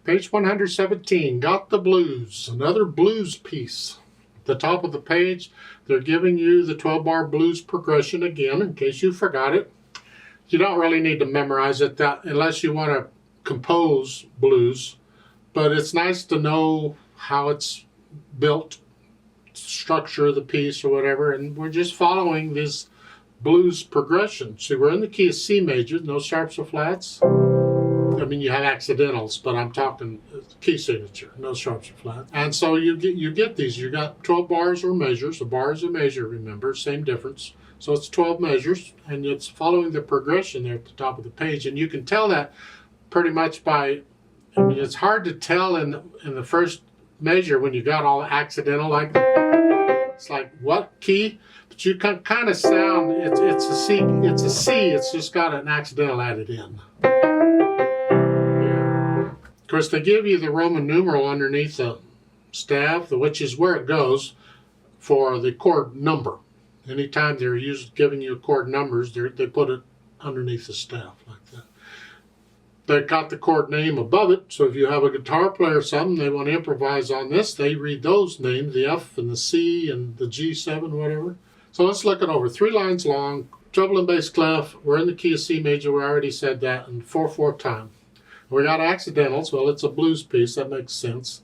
Page 117, Got the Blues, another blues piece. At the top of the page, they're giving you the 12-bar blues progression again, in case you forgot it. You don't really need to memorize it unless you want to compose blues, but it's nice to know how it's built, structure of the piece or whatever, and we're just following this blues progression. See, we're in the key of C major, no sharps or flats. I mean, you have accidentals, but I'm talking key signature, no sharps or flats. And so you get these. You got 12 bars or measures. A bar is a measure, remember, same difference. So it's 12 measures, and it's following the progression there at the top of the page. And you can tell that pretty much by, I mean, it's hard to tell in the first measure when you got all accidental like that. It's like, what key? But you can kind of sound, it's a C, it's just got an accidental added in. Of course, they give you the Roman numeral underneath the staff, which is where it goes for the chord number. Anytime they're giving you chord numbers, they put it underneath the staff like that. They got the chord name above it, so if you have a guitar player or something, they want to improvise on this, they read those names, the F and the C and the G7, whatever. So let's look it over. 3 lines long, treble and bass clef. We're in the key of C major, we already said that, and 4/4 time. We got accidentals. Well, it's a blues piece. That makes sense.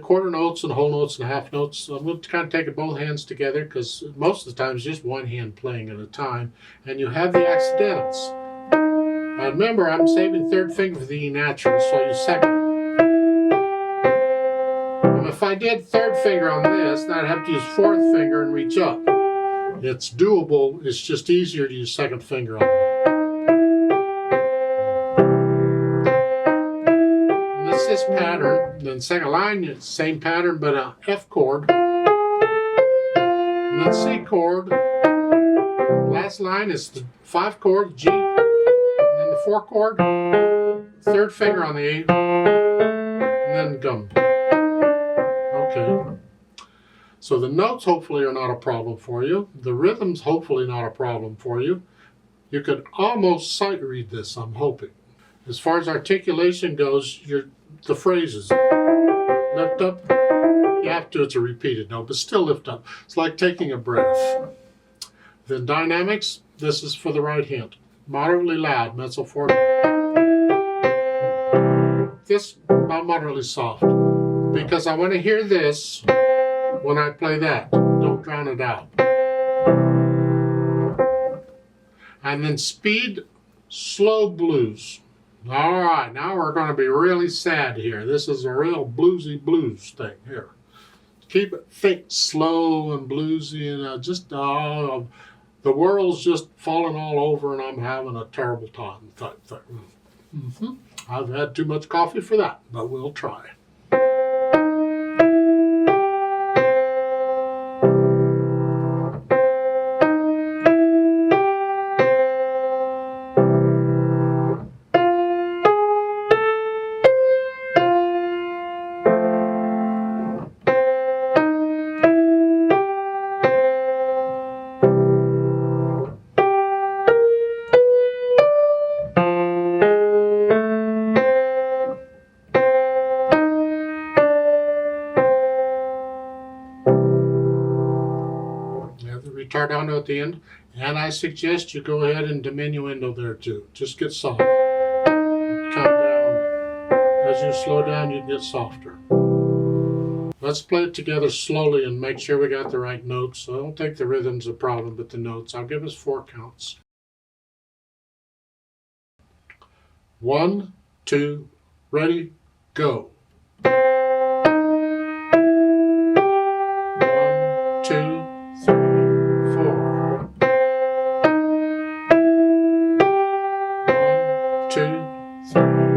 Quarter notes and whole notes and half notes. So I'm going to kind of take it both hands together because most of the time it's just one hand playing at a time. And you have the accidentals. Now remember, I'm saving third finger for the E natural, so I use second. And if I did third finger on this, then I'd have to use fourth finger and reach up. It's doable. It's just easier to use second finger on it. This pattern, then second line, it's the same pattern, but a F chord, and then C chord. Last line is the 5 chord, G, and then the 4 chord, third finger on the A, and then gum. Okay. So the notes hopefully are not a problem for you. The rhythm's hopefully not a problem for you. You could almost sight read this, I'm hoping. As far as articulation goes, the phrases, lift up, you have to, it's a repeated note, but still lift up. It's like taking a breath. Then dynamics, this is for the right hand. Moderately loud, mezzo forte. This, about moderately soft, because I want to hear this when I play that. Don't drown it out. And then speed, slow blues. All right, now we're going to be really sad here. This is a real bluesy blues thing here. Think slow and bluesy, and the world's just falling all over and I'm having a terrible time type thing. I've had too much coffee for that, but we'll try. Retardando at the end, and I suggest you go ahead and diminuendo there too. Just get soft. Come down. As you slow down, you get softer. Let's play it together slowly and make sure we got the right notes. So I don't think the rhythm's a problem, but the notes. I'll give us 4 counts. 1, 2, ready, go. 1, 2, 3. 1, 2, 3.